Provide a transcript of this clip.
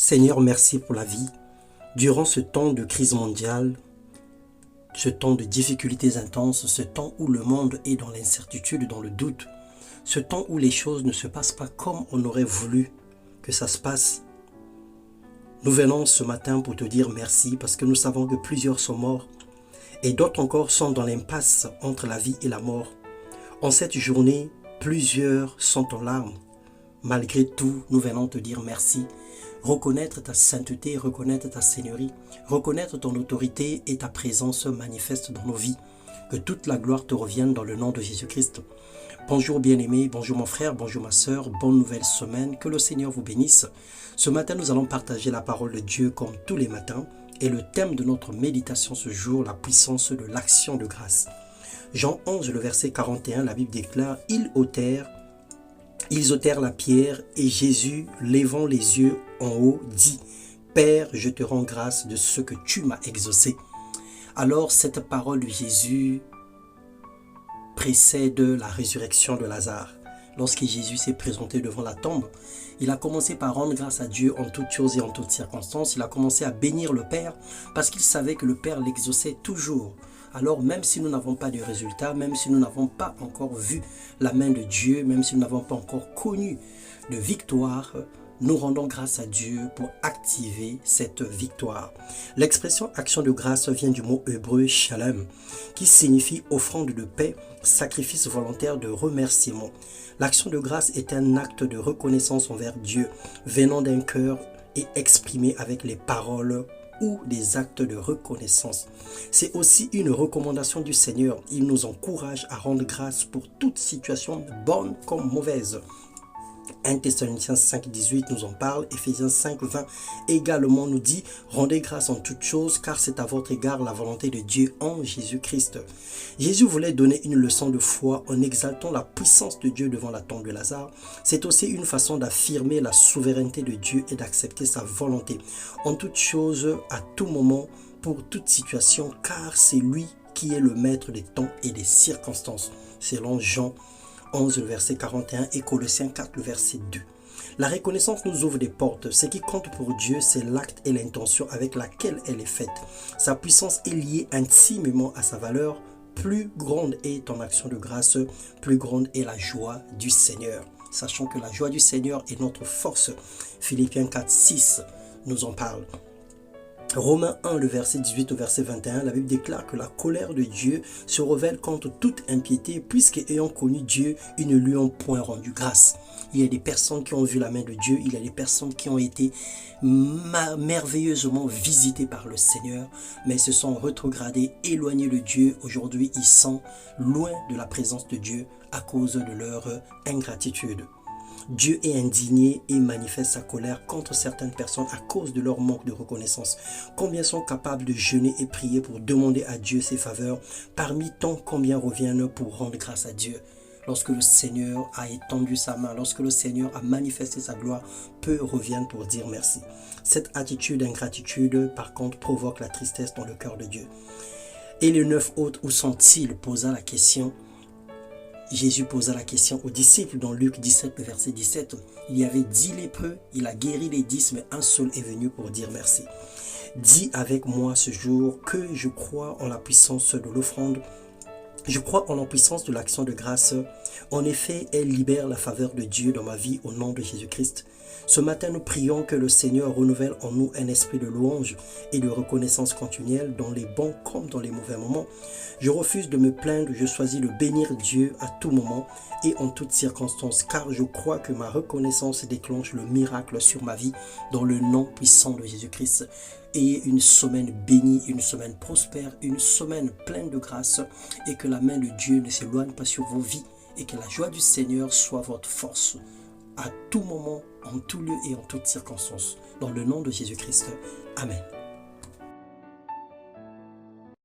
Seigneur, merci pour la vie. Durant ce temps de crise mondiale, ce temps de difficultés intenses, ce temps où le monde est dans l'incertitude, dans le doute, ce temps où les choses ne se passent pas comme on aurait voulu que ça se passe, nous venons ce matin pour te dire merci parce que nous savons que plusieurs sont morts et d'autres encore sont dans l'impasse entre la vie et la mort. En cette journée, plusieurs sont en larmes. Malgré tout, nous venons te dire merci. Reconnaître ta sainteté, reconnaître ta seigneurie, reconnaître ton autorité et ta présence manifeste dans nos vies. Que toute la gloire te revienne dans le nom de Jésus-Christ. Bonjour bien-aimés, bonjour mon frère, bonjour ma soeur, bonne nouvelle semaine, que le Seigneur vous bénisse. Ce matin, nous allons partager la parole de Dieu comme tous les matins et le thème de notre méditation ce jour, la puissance de l'action de grâce. Jean 11, le verset 41, la Bible déclare « Ils ôtèrent la pierre et Jésus, levant les yeux en haut, dit « Père, je te rends grâce de ce que tu m'as exaucé. » Alors cette parole de Jésus précède la résurrection de Lazare. Lorsque Jésus s'est présenté devant la tombe, il a commencé par rendre grâce à Dieu en toutes choses et en toutes circonstances. Il a commencé à bénir le Père parce qu'il savait que le Père l'exauçait toujours. Alors même si nous n'avons pas de résultat, même si nous n'avons pas encore vu la main de Dieu, même si nous n'avons pas encore connu de victoire, nous rendons grâce à Dieu pour activer cette victoire. L'expression action de grâce vient du mot hébreu shalom, qui signifie offrande de paix, sacrifice volontaire de remerciement. L'action de grâce est un acte de reconnaissance envers Dieu, venant d'un cœur et exprimé avec les paroles ou des actes de reconnaissance. C'est aussi une recommandation du Seigneur. Il nous encourage à rendre grâce pour toute situation, bonne comme mauvaise. 1 Thessaloniciens 5, 18 nous en parle, Ephésiens 5, 20 également nous dit « Rendez grâce en toutes choses, car c'est à votre égard la volonté de Dieu en Jésus-Christ. » Jésus voulait donner une leçon de foi en exaltant la puissance de Dieu devant la tombe de Lazare. C'est aussi une façon d'affirmer la souveraineté de Dieu et d'accepter sa volonté en toutes choses, à tout moment, pour toute situation, car c'est lui qui est le maître des temps et des circonstances, selon Jean 11, le verset 41 et Colossiens 4, le verset 2. La reconnaissance nous ouvre des portes. Ce qui compte pour Dieu, c'est l'acte et l'intention avec laquelle elle est faite. Sa puissance est liée intimement à sa valeur. Plus grande est ton action de grâce, plus grande est la joie du Seigneur. Sachant que la joie du Seigneur est notre force. Philippiens 4, 6 nous en parle. Romains 1, le verset 18 au verset 21, la Bible déclare que la colère de Dieu se révèle contre toute impiété, puisque ayant connu Dieu, ils ne lui ont point rendu grâce. Il y a des personnes qui ont vu la main de Dieu, il y a des personnes qui ont été merveilleusement visitées par le Seigneur, mais se sont rétrogradées, éloignées de Dieu. Aujourd'hui, ils sont loin de la présence de Dieu à cause de leur ingratitude. Dieu est indigné et manifeste sa colère contre certaines personnes à cause de leur manque de reconnaissance. Combien sont capables de jeûner et prier pour demander à Dieu ses faveurs, parmi tant combien reviennent pour rendre grâce à Dieu. Lorsque le Seigneur a étendu sa main, lorsque le Seigneur a manifesté sa gloire, peu reviennent pour dire merci. Cette attitude d'ingratitude, par contre, provoque la tristesse dans le cœur de Dieu. Et les 9 autres, où sont-ils? Posa la question. Jésus posa la question aux disciples dans Luc 17, le verset 17. Il y avait 10 lépreux, il a guéri les 10, mais un seul est venu pour dire merci. Dis avec moi ce jour que je crois en la puissance de l'offrande. Je crois en la puissance de l'action de grâce. En effet, elle libère la faveur de Dieu dans ma vie au nom de Jésus-Christ. Ce matin, nous prions que le Seigneur renouvelle en nous un esprit de louange et de reconnaissance continuelle dans les bons comme dans les mauvais moments. Je refuse de me plaindre, je choisis de bénir Dieu à tout moment et en toutes circonstances, car je crois que ma reconnaissance déclenche le miracle sur ma vie dans le nom puissant de Jésus-Christ. Et une semaine bénie, une semaine prospère, une semaine pleine de grâce et que la main de Dieu ne s'éloigne pas sur vos vies et que la joie du Seigneur soit votre force à tout moment, en tout lieu et en toutes circonstances. Dans le nom de Jésus-Christ. Amen.